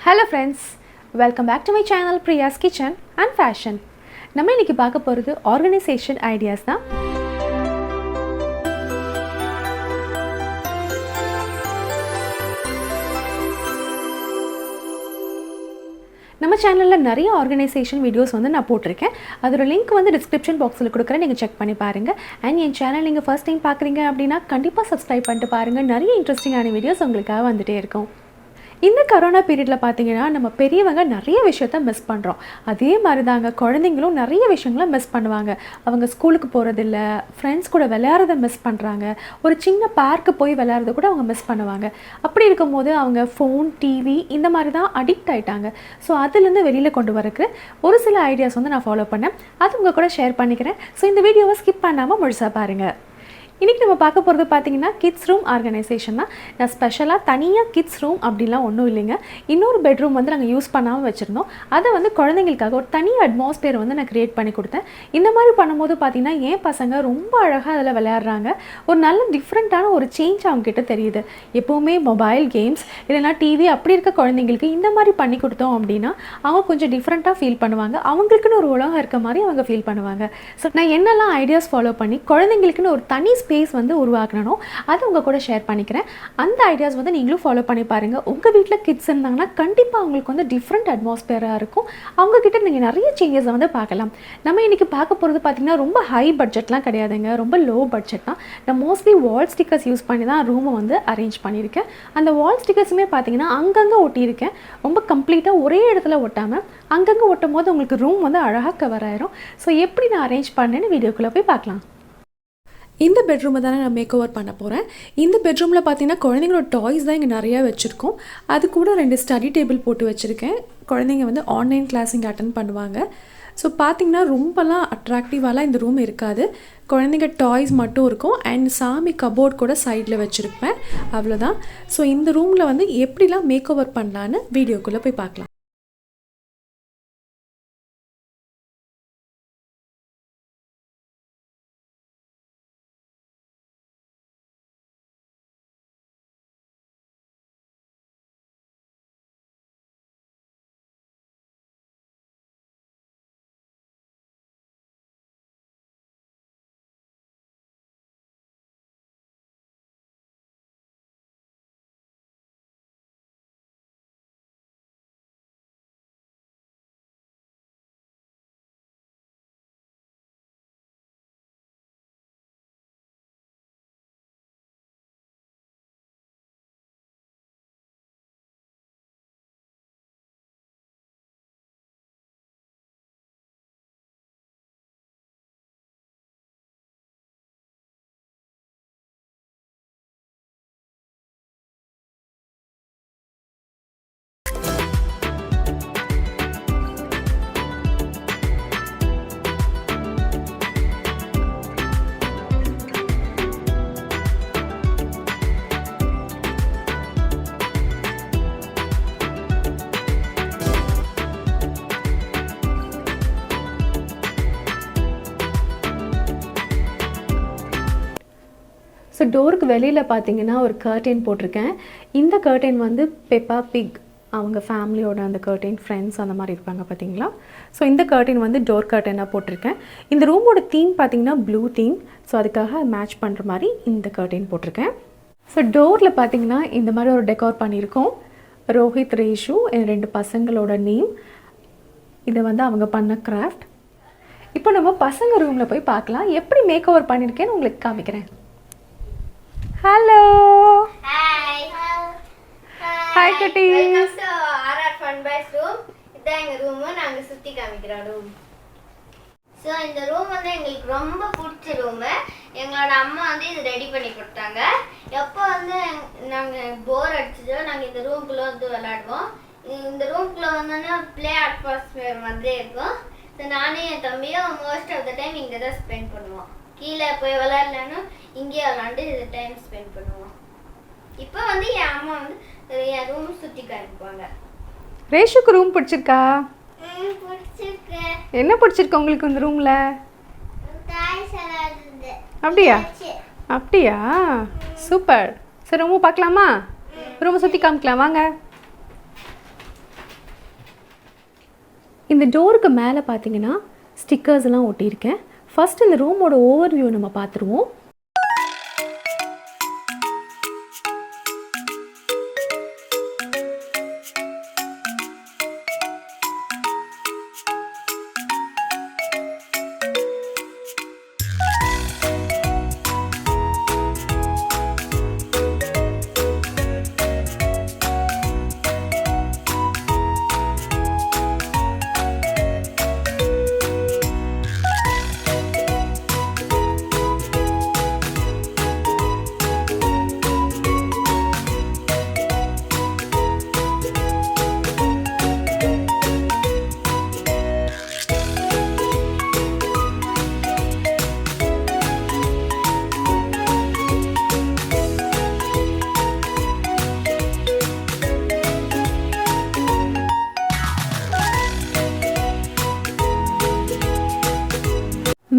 Hello friends, welcome back to my channel Priya's Kitchen and Fashion. நம்ம இன்னைக்கு பார்க்க போறது ஆர்கனைசேஷன் ஐடியாஸ் தான். நம்ம சேனல்ல நிறைய ஆர்கனைசேஷன் வீடியோஸ் வந்து நான் போட்டுருக்கேன். அதோட லிங்க் வந்து டிஸ்கிரிப்ஷன் பாக்ஸில் கொடுக்குறேன், நீங்கள் செக் பண்ணி பாருங்கள். அண்ட் என் சேனல் நீங்கள் ஃபர்ஸ்ட் டைம் பார்க்குறீங்க அப்படின்னா கண்டிப்பாக சப்ஸ்கிரைப் பண்ணிட்டு பாருங்கள். நிறைய இன்ட்ரெஸ்டிங்கான வீடியோஸ் உங்களுக்காக வந்துகிட்டே இருக்கும். இந்த கொரோனா பீரியடில் பார்த்தீங்கன்னா நம்ம பெரியவங்க நிறைய விஷயத்த மிஸ் பண்ணுறோம். அதே மாதிரி தாங்க குழந்தைங்களும் நிறைய விஷயங்களை மிஸ் பண்ணுவாங்க. அவங்க ஸ்கூலுக்கு போகிறதில்ல, ஃப்ரெண்ட்ஸ் கூட விளையாடுறத மிஸ் பண்ணுறாங்க, ஒரு சின்ன பார்க்கு போய் விளையாடுறத கூட அவங்க மிஸ் பண்ணுவாங்க. அப்படி இருக்கும்போது அவங்க ஃபோன், டிவி இந்த மாதிரி தான் அடிக்ட் ஆகிட்டாங்க. ஸோ அதுலேருந்து வெளியில் கொண்டு வரக்கு ஒரு சில ஐடியாஸ் வந்து நான் ஃபாலோ பண்ணேன். அது உங்கள் கூட ஷேர் பண்ணிக்கிறேன். ஸோ இந்த வீடியோவை ஸ்கிப் பண்ணாமல் முழுசாக பாருங்கள். இன்றைக்கி நம்ம பார்க்க போகிறது பார்த்திங்கன்னா கிட்ஸ் ரூம் ஆர்கனைசேஷன் தான். நான் ஸ்பெஷலாக தனியாக கிட்ஸ் ரூம் அப்படின்லாம் ஒன்றும் இல்லைங்க. இன்னொரு பெட்ரூம் வந்து நாங்கள் யூஸ் பண்ணாமல் வச்சுருந்தோம். அதை வந்து குழந்தைங்களுக்காக ஒரு தனி அட்மாஸ்பியர் வந்து நான் க்ரியேட் பண்ணி கொடுத்தேன். இந்த மாதிரி பண்ணும்போது பார்த்திங்கன்னா என் பசங்க ரொம்ப அழகாக அதில் விளையாடுறாங்க. ஒரு நல்ல டிஃப்ரெண்ட்டான ஒரு சேஞ்ச் அவங்ககிட்ட தெரியுது. எப்போவுமே மொபைல் கேம்ஸ் இல்லைனா டிவி அப்படி இருக்க குழந்தைங்களுக்கு இந்த மாதிரி பண்ணி கொடுத்தோம் அப்படின்னா அவங்க கொஞ்சம் டிஃப்ரெண்ட்டாக ஃபீல் பண்ணுவாங்க. அவங்களுக்குன்னு ஒரு உலகம் இருக்க மாதிரி அவங்க ஃபீல் பண்ணுவாங்க. ஸோ நான் என்னெல்லாம் ஐடியாஸ் ஃபாலோ பண்ணி குழந்தைங்களுக்குன்னு ஒரு தனி ஸ்பேஸ் வந்து உருவாக்கணும், அது உங்கள் கூட ஷேர் பண்ணிக்கிறேன். அந்த ஐடியாஸ் வந்து நீங்களும் ஃபாலோ பண்ணி பாருங்கள். உங்கள் வீட்டில் கிட்ஸ் இருந்தாங்கன்னா கண்டிப்பாக அவங்களுக்கு வந்து டிஃப்ரெண்ட் அட்மாஸ்பியராக இருக்கும். அவங்கக்கிட்ட நீங்கள் நிறைய சேஞ்சஸை வந்து பார்க்கலாம். நம்ம இன்றைக்கி பார்க்க போகிறது பார்த்திங்கன்னா ரொம்ப ஹை பட்ஜெட்லாம் கிடையாதுங்க, ரொம்ப லோ பட்ஜெட் தான். நான் மோஸ்ட்லி வால் ஸ்டிக்கர்ஸ் யூஸ் பண்ணி தான் ரூமை வந்து அரேஞ்ச் பண்ணியிருக்கேன். அந்த வால் ஸ்டிக்கர்ஸுமே பார்த்திங்கன்னா அங்கங்கே ஒட்டியிருக்கேன். ரொம்ப கம்ப்ளீட்டாக ஒரே இடத்துல ஒட்டாமல் அங்கங்கே ஒட்டும் போது உங்களுக்கு ரூம் வந்து அழகாக கவர் ஆயிரும். ஸோ எப்படி நான் அரேஞ்ச் பண்ணேன்னு வீடியோக்குள்ளே போய் பார்க்கலாம். இந்த பெட்ரூமை தானே நான் மேக் ஓவர் பண்ண போகிறேன். இந்த பெட்ரூமில் பார்த்தீங்கன்னா குழந்தைங்களோட டாய்ஸ் தான் இங்கே நிறையா வச்சுருக்கோம். அது கூட 2 ஸ்டடி டேபிள் போட்டு வச்சுருக்கேன். குழந்தைங்க வந்து ஆன்லைன் கிளாஸ் இங்கே அட்டன் பண்ணுவாங்க. ஸோ பார்த்திங்கன்னா ரொம்பலாம் அட்ராக்டிவாலாம் இந்த ரூம் இருக்காது. குழந்தைங்க டாய்ஸ் மட்டும் இருக்கும். அண்ட் சாமி கபோர்ட் கூட சைடில் வச்சுருப்பேன், அவ்வளோதான். ஸோ இந்த ரூமில் வந்து எப்படிலாம் மேக் ஓவர் பண்ணலான்னு வீடியோக்குள்ளே போய் பார்க்கலாம். ஸோ டோருக்கு வெளியில் பார்த்தீங்கன்னா ஒரு கர்டைன் போட்டிருக்கேன். இந்த கர்டைன் வந்து பெப்பா பிக் அவங்க ஃபேமிலியோட அந்த கர்டைன், ஃப்ரெண்ட்ஸ் அந்த மாதிரி இருப்பாங்க பார்த்தீங்களா. ஸோ இந்த கர்டைன் வந்து டோர் கர்டைனாக போட்டிருக்கேன். இந்த ரூமோட தீம் பார்த்தீங்கன்னா ப்ளூ தீம். ஸோ அதுக்காக மேட்ச் பண்ணுற மாதிரி இந்த கர்டைன் போட்டிருக்கேன். ஸோ டோரில் பார்த்தீங்கன்னா இந்த மாதிரி ஒரு டெக்கார் பண்ணியிருக்கோம். ரோஹித், ரேஷு என் 2 பசங்களோட நேம். இதை வந்து அவங்க பண்ண கிராஃப்ட். இப்போ நம்ம பசங்க ரூமில் போய் பார்க்கலாம். எப்படி மேக் ஓவர் பண்ணியிருக்கேன்னு உங்களுக்கு காமிக்கிறேன். ஹலோ, ஹாய் ஹாய் குட்டீஸ். Welcome to RR fun pies room. இதான் எங்க ரூம். நாங்க சுத்தி காமிக்கிறோம் ரூம். சோ இந்த ரூம் வந்து எங்களுக்கு ரொம்ப பிடிச்ச ரூம். எங்களோட அம்மா வந்து இது ரெடி பண்ணி கொடுத்தாங்க. எப்போ வந்து நாங்க போர் அடிச்சதோ நாங்க இந்த ரூம்குள்ள வந்து விளையாடுவோம். இந்த ரூம்குள்ள வந்தோன்னா ப்ளே அட்மாஸ்பியர் மாதிரி இருக்கும். ஸோ நானும் என் தம்பியும் மோஸ்ட் ஆஃப் த டைம் இங்கே தான் ஸ்பெண்ட் பண்ணுவோம். கீழே போய் விளையாடலான்னு இங்கே விளாண்டு இது டைம் ஸ்பெண்ட் பண்ணுவோம். இப்போ வந்து என் அம்மா வந்து என் ரூம் சுற்றி காமிப்பாங்க. ரேஷுக்கு ரூம் பிடிச்சிருக்கா? பிடிச்சிருக்கு. என்ன பிடிச்சிருக்கு உங்களுக்கு இந்த ரூமில்? அப்படியா? அப்படியா, சூப்பர். சரி ரூமை பார்க்கலாமா? ரூமை சுற்றி காமிக்கலாம் வாங்க. இந்த டோருக்கு மேலே பார்த்தீங்கன்னா ஸ்டிக்கர்ஸ்லாம் ஒட்டியிருக்கேன். ஃபர்ஸ்ட் இந்த ரூமோட ஓவர்வியூ நம்ம பார்த்துருவோம்.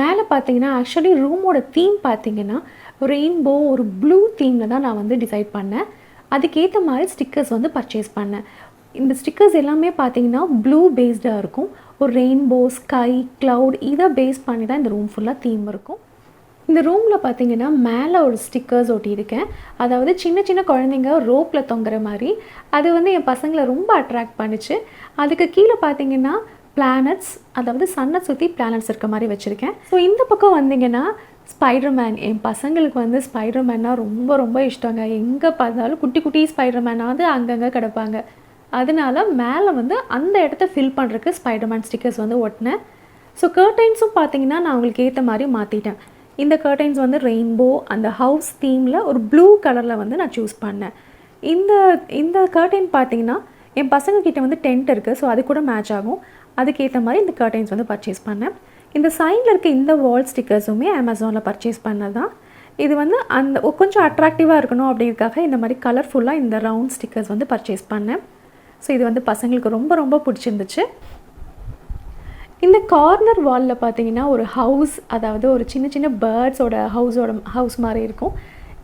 மேலே பார்த்தீங்கன்னா ஆக்சுவலி ரூமோட தீம் பார்த்தீங்கன்னா ரெயின்போ ஒரு ப்ளூ தீமில் தான் நான் வந்து டிசைட் பண்ணேன். அதுக்கேற்ற மாதிரி ஸ்டிக்கர்ஸ் வந்து பர்ச்சேஸ் பண்ணேன். இந்த ஸ்டிக்கர்ஸ் எல்லாமே பார்த்தீங்கன்னா ப்ளூ பேஸ்டாக இருக்கும். ஒரு ரெயின்போ, ஸ்கை, க்ளவுட் இதை பேஸ் பண்ணி தான் இந்த ரூம் ஃபுல்லாக தீம் இருக்கும். இந்த ரூமில் பார்த்தீங்கன்னா மேலே ஒரு ஸ்டிக்கர்ஸ் ஒட்டியிருக்கேன். அதாவது சின்ன சின்ன குழந்தைங்க ரோப்பில் தொங்குற மாதிரி. அது வந்து என் பசங்களை ரொம்ப அட்ராக்ட் பண்ணிச்சு. அதுக்கு கீழே பார்த்தீங்கன்னா பிளானட்ஸ், அதாவது சன்னை சுற்றி பிளானட்ஸ் இருக்க மாதிரி வச்சுருக்கேன். ஸோ இந்த பக்கம் வந்தீங்கன்னா ஸ்பைடர்மேன். என் பசங்களுக்கு வந்து ஸ்பைடர்மேன்னா ரொம்ப ரொம்ப இஷ்டங்க. எங்கே பார்த்தாலும் குட்டி குட்டி ஸ்பைடர்மேனாவது அங்கங்கே கிடப்பாங்க. அதனால மேலே வந்து அந்த இடத்த ஃபில் பண்ணுறதுக்கு ஸ்பைடர்மேன் ஸ்டிக்கர்ஸ் வந்து ஒட்டினேன். ஸோ கர்டைன்ஸும் பார்த்தீங்கன்னா நான் உங்களுக்கு ஏற்ற மாதிரி மாற்றிட்டேன். இந்த கர்டைன்ஸ் வந்து ரெயின்போ அந்த ஹவுஸ் தீமில் ஒரு ப்ளூ கலரில் வந்து நான் சூஸ் பண்ணேன். இந்த கர்டைன் பார்த்தீங்கன்னா என் பசங்கக்கிட்ட வந்து டென்ட் இருக்குது. ஸோ அது கூட மேட்ச் ஆகும். அதுக்கேற்ற மாதிரி இந்த கர்டைன்ஸ் வந்து பர்ச்சேஸ் பண்ணேன். இந்த சைடில் இருக்க இந்த வால் ஸ்டிக்கர்ஸுமே அமேசானில் பர்ச்சேஸ் பண்ணது தான். இது வந்து அந்த கொஞ்சம் அட்ராக்டிவாக இருக்கணும் அப்படிங்கிறதுக்காக இந்த மாதிரி கலர்ஃபுல்லாக இந்த ரவுண்ட் ஸ்டிக்கர்ஸ் வந்து பர்ச்சேஸ் பண்ணேன். ஸோ இது வந்து பசங்களுக்கு ரொம்ப ரொம்ப பிடிச்சிருந்துச்சு. இந்த கார்னர் வாலில் பார்த்தீங்கன்னா ஒரு ஹவுஸ், அதாவது ஒரு சின்ன சின்ன பேர்ட்ஸோட ஹவுஸ் மாதிரி இருக்கும்.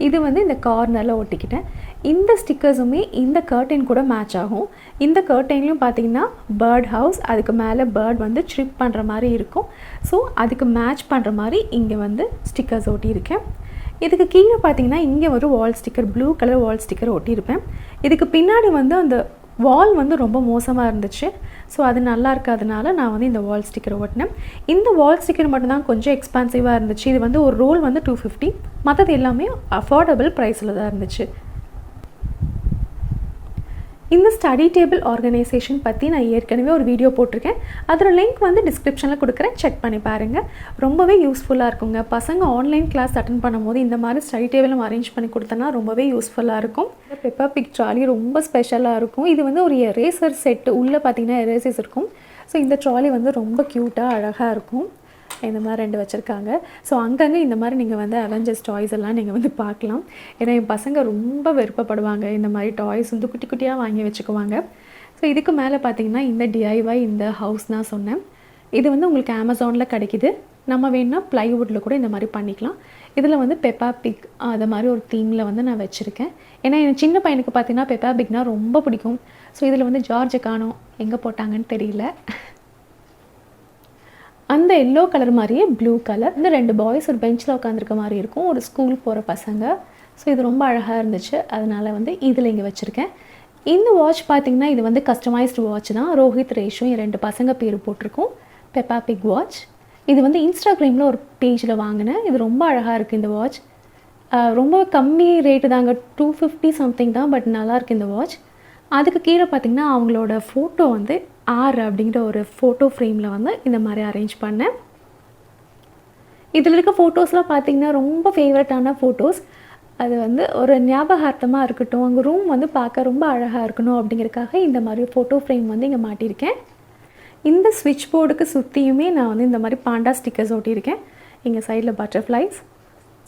இது வந்து இந்த கார்னரில் ஒட்டிக்கிட்டேன். இந்த ஸ்டிக்கர்ஸுமே இந்த கர்டைன் கூட மேட்ச் ஆகும். இந்த கர்டைன்லையும் பார்த்தீங்கன்னா பேர்ட் ஹவுஸ், அதுக்கு மேலே பேர்ட் வந்து ட்ரிப் பண்ணுற மாதிரி இருக்கும். ஸோ அதுக்கு மேட்ச் பண்ணுற மாதிரி இங்கே வந்து ஸ்டிக்கர்ஸ் ஒட்டியிருக்கேன். இதுக்கு கீழே பார்த்தீங்கன்னா இங்கே ஒரு wall sticker, blue colour wall sticker ஒட்டியிருப்பேன். இதுக்கு பின்னாடி வந்து அந்த வால் வந்து ரொம்ப மோசமாக இருந்துச்சு. ஸோ அது நல்லா இருக்காதனால நான் வந்து இந்த வால் ஸ்டிக்கரை ஒட்டினேன். இந்த வால் ஸ்டிக்கர் மட்டும்தான் கொஞ்சம் எக்ஸ்பென்சிவாக இருந்துச்சு. இது வந்து ஒரு ரோல் வந்து 250. மற்றது எல்லாமே அஃபோர்டபுள் ப்ரைஸில் தான் இருந்துச்சு. இந்த ஸ்டடி டேபிள் ஆர்கனைசேஷன் பற்றி நான் ஏற்கனவே ஒரு வீடியோ போட்டிருக்கேன். அதோட லிங்க் வந்து டிஸ்கிரிப்ஷனில் கொடுக்குறேன், செக் பண்ணி பாருங்கள். ரொம்பவே யூஸ்ஃபுல்லாக இருக்குங்க. பசங்க ஆன்லைன் கிளாஸ் அட்டன் பண்ணும்போது இந்த மாதிரி ஸ்டடி டேபிளும் அரேஞ்ச் பண்ணி கொடுத்தனா ரொம்பவே யூஸ்ஃபுல்லாக இருக்கும். பெப்பா பிக் ட்ராலி ரொம்ப ஸ்பெஷலாக இருக்கும். இது வந்து ஒரு எரேசர் செட்டு, உள்ளே பார்த்தீங்கன்னா எரேசர்ஸ் இருக்கும். ஸோ இந்த ட்ராலி வந்து ரொம்ப க்யூட்டாக அழகாக இருக்கும். இந்த மாதிரி 2 வச்சுருக்காங்க. ஸோ அங்கங்கே இந்த மாதிரி நீங்கள் வந்து அவெஞ்சர்ஸ் டாய்ஸ் எல்லாம் நீங்கள் வந்து பார்க்கலாம். ஏன்னா என் பசங்க ரொம்ப விருப்பப்படுவாங்க. இந்த மாதிரி டாய்ஸ் வந்து குட்டி குட்டியாக வாங்கி வச்சுக்குவாங்க. ஸோ இதுக்கு மேலே பார்த்தீங்கன்னா இந்த டிஐஒய் இந்த ஹவுஸ் தான் சொன்னேன். இது வந்து உங்களுக்கு அமேசானில் கிடைக்கிது. நம்ம வேணும்னா ப்ளைவுட்டில் கூட இந்த மாதிரி பண்ணிக்கலாம். இதில் வந்து பெப்பா பிக் அது மாதிரி ஒரு தீமில் வந்து நான் வச்சுருக்கேன். ஏன்னா என் சின்ன பையனுக்கு பார்த்தீங்கன்னா பெப்பா பிக்னால் ரொம்ப பிடிக்கும். ஸோ இதில் வந்து ஜார்ஜை காணோம், எங்கே போட்டாங்கன்னு தெரியல. அந்த எல்லோ கலர் மாதிரியே ப்ளூ கலர், இந்த 2 பாய்ஸ் ஒரு பெஞ்சில் உட்காந்துருக்க மாதிரி இருக்கும், ஒரு ஸ்கூல் போகிற பசங்க. ஸோ இது ரொம்ப அழகாக இருந்துச்சு. அதனால் வந்து இதில் இங்கே வச்சுருக்கேன். இந்த வாட்ச் பார்த்திங்கன்னா இது வந்து கஸ்டமைஸ்டு வாட்ச் தான். ரோஹித், ரேஷும் என் 2 பசங்க பேர் போட்டிருக்கோம். பெப்பா பிக் வாட்ச். இது வந்து இன்ஸ்டாகிராமில் ஒரு பேஜில் வாங்கினேன். இது ரொம்ப அழகாக இருக்குது இந்த வாட்ச். ரொம்ப கம்மி ரேட்டு தாங்க, 250 சம்திங் தான். பட் நல்லாயிருக்கு இந்த வாட்ச். அதுக்கு கீழே பார்த்திங்கன்னா அவங்களோட ஃபோட்டோ வந்து ஆர் அப்படிங்கிற ஒரு ஃபோட்டோ ஃப்ரேமில் வந்து இந்த மாதிரி அரேஞ்ச் பண்ணேன். இதில் இருக்க ஃபோட்டோஸ்லாம் பார்த்திங்கன்னா ரொம்ப ஃபேவரட்டான ஃபோட்டோஸ். அது வந்து ஒரு ஞாபகார்த்தமாக இருக்கட்டும், அங்கே ரூம் வந்து பார்க்க ரொம்ப அழகாக இருக்கணும் அப்படிங்கிறதுக்காக இந்த மாதிரி ஃபோட்டோ ஃப்ரேம் வந்து இங்கே மாட்டியிருக்கேன். இந்த ஸ்விட்ச் போர்டுக்கு சுற்றியுமே நான் வந்து இந்த மாதிரி பாண்டா ஸ்டிக்கர்ஸ் ஒட்டியிருக்கேன். இங்கே சைடில் பட்டர்ஃப்ளைஸ்.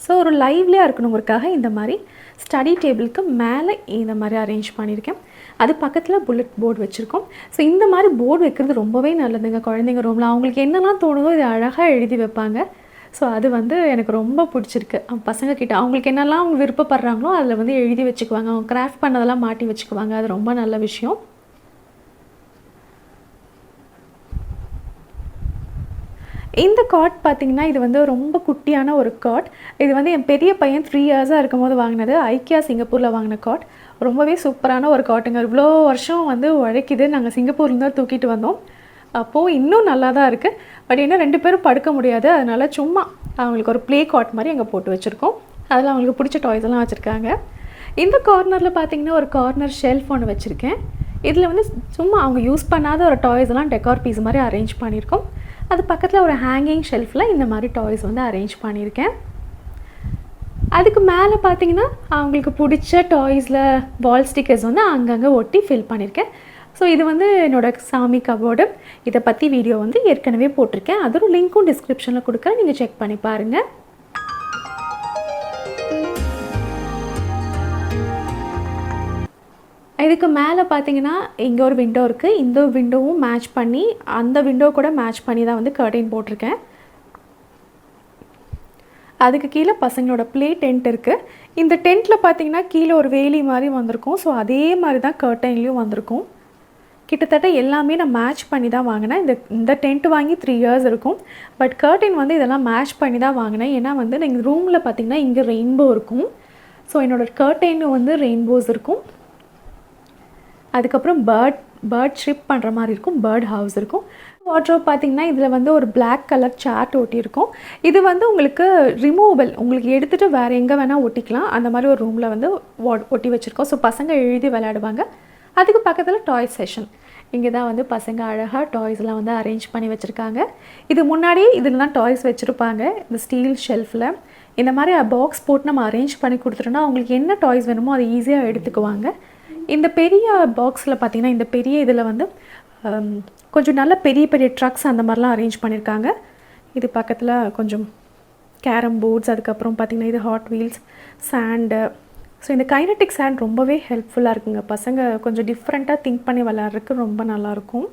ஸோ ஒரு லைவ்லியாக இருக்கணுங்கிறதுக்காக இந்த மாதிரி ஸ்டடி டேபிளுக்கு மேலே இந்த மாதிரி அரேஞ்ச் பண்ணியிருக்கேன். அது பக்கத்தில் புல்லட் போர்டு வச்சுருக்கோம். ஸோ இந்த மாதிரி போர்டு வைக்கிறது ரொம்பவே நல்லதுங்க. குழந்தைங்க ரூமில் அவங்களுக்கு என்னெல்லாம் தோணுதோ இது அழகாக எழுதி வைப்பாங்க. ஸோ அது வந்து எனக்கு ரொம்ப பிடிச்சிருக்கு. பசங்கக்கிட்ட அவங்களுக்கு என்னெல்லாம் அவங்க விருப்பப்படுறாங்களோ அதில் வந்து எழுதி வச்சுக்குவாங்க. அவங்க கிராஃப்ட் பண்ணதெல்லாம் மாட்டி வச்சுக்குவாங்க. அது ரொம்ப நல்ல விஷயம். இந்த காட் பார்த்திங்கன்னா இது வந்து ரொம்ப குட்டியான ஒரு காட். இது வந்து என் பெரிய பையன் 3 இயர்ஸாக இருக்கும் போது வாங்கினது. ஐக்கியா சிங்கப்பூரில் வாங்கின காட். ரொம்பவே சூப்பரான ஒரு காட்டுங்க. இவ்வளோ வருஷம் வந்து உழைக்குது. நாங்கள் சிங்கப்பூர்லேருந்து தான் தூக்கிட்டு வந்தோம். அப்போது இன்னும் நல்லா தான் இருக்குது. பட் இன்னும் 2 பேரும் படுக்க முடியாது. அதனால் சும்மா அவங்களுக்கு ஒரு ப்ளே காட் மாதிரி அங்கே போட்டு வச்சுருக்கோம். அதில் அவங்களுக்கு பிடிச்ச டாய்ஸ் எல்லாம் வச்சுருக்காங்க. இந்த கார்னரில் பார்த்திங்கன்னா ஒரு கார்னர் ஷெல்ஃப் ஒன்று வச்சுருக்கேன். இதில் வந்து சும்மா அவங்க யூஸ் பண்ணாத ஒரு டாய்ஸ் எல்லாம் டெக்கார் பீஸ் மாதிரி அரேஞ்ச் பண்ணியிருக்கோம். அது பக்கத்தில் ஒரு ஹேங்கிங் ஷெல்ஃபில் இந்த மாதிரி டாய்ஸ் வந்து அரேஞ்ச் பண்ணியிருக்கேன். அதுக்கு மேலே பார்த்தீங்கன்னா அவங்களுக்கு பிடிச்ச டாய்ஸில் வால் ஸ்டிக்கர்ஸ் வந்து அங்கங்கே ஒட்டி ஃபில் பண்ணியிருக்கேன். ஸோ இது வந்து என்னோடய சாமி கபோர்டு. இதை பற்றி வீடியோ வந்து ஏற்கனவே போட்டிருக்கேன். அதோட லிங்க்கும் டிஸ்கிரிப்ஷனில் கொடுக்குறேன், நீங்கள் செக் பண்ணி பாருங்கள். இதுக்கு மேலே பார்த்தீங்கன்னா இங்கே ஒரு விண்டோ இருக்குது. இந்த விண்டோவும் மேட்ச் பண்ணி அந்த விண்டோ கூட மேட்ச் பண்ணி தான் வந்து கர்டைன் போட்டிருக்கேன். அதுக்கு கீழே பசங்களோட ப்ளே டென்ட் இருக்குது. இந்த டென்ட்டில் பார்த்தீங்கன்னா கீழே ஒரு வேலி மாதிரி வந்திருக்கும். ஸோ அதே மாதிரி தான் கர்டைன்லேயும் வந்திருக்கும். கிட்டத்தட்ட எல்லாமே நான் மேட்ச் பண்ணி தான் வாங்கினேன். இந்த டென்ட் வாங்கி 3 இயர்ஸ் இருக்கும். பட் கர்டைன் வந்து இதெல்லாம் மேட்ச் பண்ணி தான் வாங்கினேன். ஏன்னா வந்து எங்கள் ரூமில் பார்த்தீங்கன்னா இங்கே ரெயின்போ இருக்கும். ஸோ என்னோடய கர்டைனும் வந்து ரெயின்போஸ் இருக்கும். அதுக்கப்புறம் பேர்ட் ஷிப் பண்ணுற மாதிரி இருக்கும். பேர்ட் ஹவுஸ் இருக்கும். வாட்ரோப் பார்த்திங்கன்னா இதில் வந்து ஒரு பிளாக் கலர் சார்ட் ஒட்டியிருக்கும். இது வந்து உங்களுக்கு ரிமூவபிள். உங்களுக்கு எடுத்துகிட்டு வேறு எங்கே வேணால் ஒட்டிக்கலாம். அந்த மாதிரி ஒரு ரூமில் வந்து ஒட்டி வச்சுருக்கோம். ஸோ பசங்க எழுதி விளையாடுவாங்க. அதுக்கு பக்கத்தில் டாய் செஷன். இங்கே தான் வந்து பசங்க அழகாக டாய்ஸ்லாம் வந்து அரேஞ்ச் பண்ணி வச்சுருக்காங்க. இது முன்னாடியே இதில் தான் டாய்ஸ் வச்சுருப்பாங்க. இந்த ஸ்டீல் ஷெல்ஃபில் இந்த மாதிரி பாக்ஸ் போட்டு நம்ம அரேஞ்ச் பண்ணி கொடுத்துட்டோன்னா அவங்களுக்கு என்ன டாய்ஸ் வேணுமோ அதை ஈஸியாக எடுத்துக்குவாங்க. இந்த பெரிய பாக்ஸில் பார்த்திங்கன்னா இந்த பெரிய இதில் வந்து கொஞ்சம் நல்ல பெரிய பெரிய ட்ரக்ஸ் அந்த மாதிரிலாம் அரேஞ்ச் பண்ணியிருக்காங்க. இது பக்கத்தில் கொஞ்சம் கேரம் போர்ட்ஸ், அதுக்கப்புறம் பார்த்திங்கன்னா இது ஹாட் வீல்ஸ், சாண்டு. ஸோ இந்த கைனட்டிக் சாண்ட் ரொம்பவே ஹெல்ப்ஃபுல்லாக இருக்குங்க. பசங்க கொஞ்சம் டிஃப்ரெண்ட்டாக திங்க் பண்ணி விளையாடுறதுக்கு ரொம்ப நல்லாயிருக்கும்.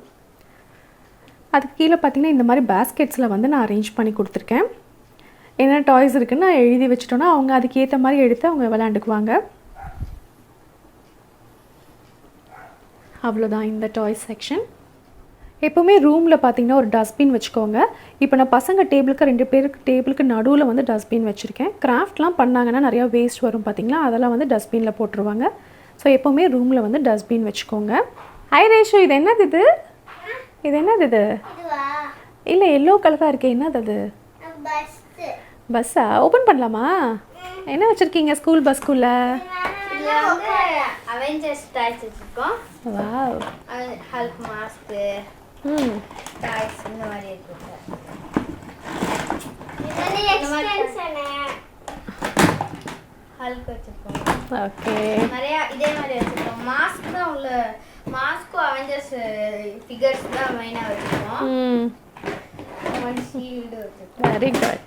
அதுக்கு கீழே பார்த்திங்கன்னா இந்த மாதிரி பேஸ்கெட்ஸில் வந்து நான் அரேஞ்ச் பண்ணி கொடுத்துருக்கேன். என்ன டாய்ஸ் இருக்குதுன்னு நான் எழுதி வச்சுட்டோன்னா அவங்க அதுக்கேற்ற மாதிரி எடுத்து அவங்க விளையாண்டுக்குவாங்க. அவ்வளோதான் இந்த டாய்ஸ் செக்ஷன். எப்போவுமே ரூமில் பார்த்திங்கன்னா ஒரு டஸ்ட்பின் வச்சுக்கோங்க. இப்போ நான் பசங்க டேபிளுக்கு 2 பேருக்கு டேபிளுக்கு நடுவில் வந்து டஸ்ட்பின் வச்சுருக்கேன். கிராஃப்ட்லாம் பண்ணாங்கன்னா நிறையா வேஸ்ட் வரும் பார்த்திங்களா, அதெல்லாம் வந்து டஸ்ட்பினில் போட்டுருவாங்க. ஸோ எப்போவுமே ரூமில் வந்து டஸ்ட்பின் வச்சுக்கோங்க. ஹை ரேஷு, இது என்னது இது? இது என்னது இது? இல்லை, எல்லோ கலராக இருக்கே, என்னது அது? பஸ்ஸா? ஓப்பன் பண்ணலாமா? என்ன வச்சுருக்கீங்க ஸ்கூல் பஸ்க்குள்ள? அவெஞ்சர்ஸ் டாய்ஸ் வச்சிருக்கோம். வாவ். Hulk mask. டாய்ஸ் இந்த மாதிரி இருக்கு. இது எக்ஸ்டென்ஷன். ஹல்க் வச்சிருக்கோம். ஓகே. நிறைய இதே மாதிரி வச்சிருக்கோம். மாஸ்க் தான் உள்ள. மாஸ்க் அவெஞ்சர்ஸ் ஃபிகர்ஸ் தான் மெயினா வச்சிருக்கோம். ஒன் ஷீல்ட் வச்சிருக்கோம். Very good.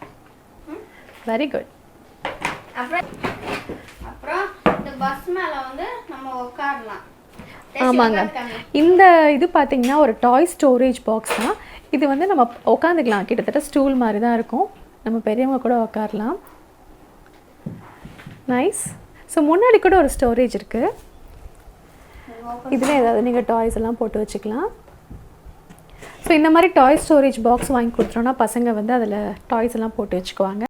Very good. அப்புறம் இந்த பஸ் மேல வந்து நம்ம உட்காரலாம். ஆமாங்க. இந்த இது பார்த்தீங்கன்னா ஒரு டாய் ஸ்டோரேஜ் பாக்ஸ் தான். இது வந்து நம்ம உட்காந்துக்கலாம். கிட்டத்தட்ட ஸ்டூல் மாதிரி தான் இருக்கும். நம்ம பெரியவங்க கூட உட்காரலாம். நைஸ். ஸோ முன்னாடி கூட ஒரு ஸ்டோரேஜ் இருக்குது. இதில் ஏதாவது நீங்கள் டாய்ஸ் எல்லாம் போட்டு வச்சுக்கலாம். ஸோ இந்த மாதிரி டாய் ஸ்டோரேஜ் பாக்ஸ் வாங்கி கொடுத்துட்டோன்னா பசங்க வந்து அதில் டாய்ஸ் எல்லாம் போட்டு வச்சுக்குவாங்க.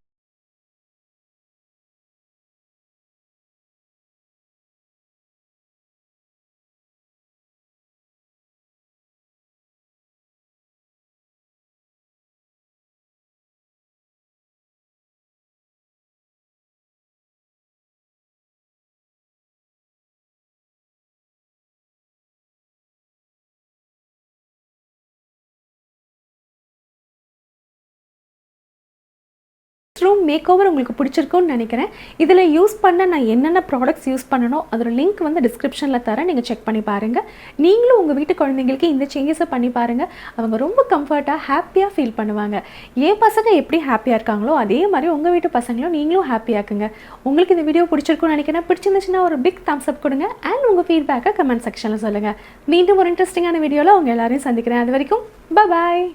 ரூம் மேக் ஓவர் உங்களுக்கு பிடிச்சிருக்கும்னு நினைக்கிறேன். இதில் யூஸ் பண்ண நான் என்னென்ன ப்ராடக்ட்ஸ் யூஸ் பண்ணணும் அதோட லிங்க் வந்து டிஸ்கிரிப்ஷனில் தரேன், நீங்கள் செக் பண்ணி பாருங்கள். நீங்களும் உங்கள் வீட்டு குழந்தைங்களுக்கு இந்த சேஞ்சஸை பண்ணி பாருங்கள். அவங்க ரொம்ப கம்ஃபர்ட்டாக ஹாப்பியாக ஃபீல் பண்ணுவாங்க. என் பசங்க எப்படி ஹாப்பியாக இருக்காங்களோ அதே மாதிரி உங்கள் வீட்டு பசங்களும் நீங்களும் ஹாப்பியாக்குங்க. உங்களுக்கு இந்த வீடியோ பிடிச்சிருக்கும்னு நினைக்கிறேன். பிடிச்சிருந்துச்சுன்னா ஒரு பிக் தம்ஸ் அப் கொடுங்க அண்ட் உங்கள் ஃபீட்பேக்கை கமெண்ட் செக்ஷனில் சொல்லுங்கள். மீண்டும் ஒரு இன்ட்ரெஸ்டிங்கான வீடியோவில் உங்கள் எல்லாரையும் சந்திக்கிறேன். அது வரைக்கும் பாய்.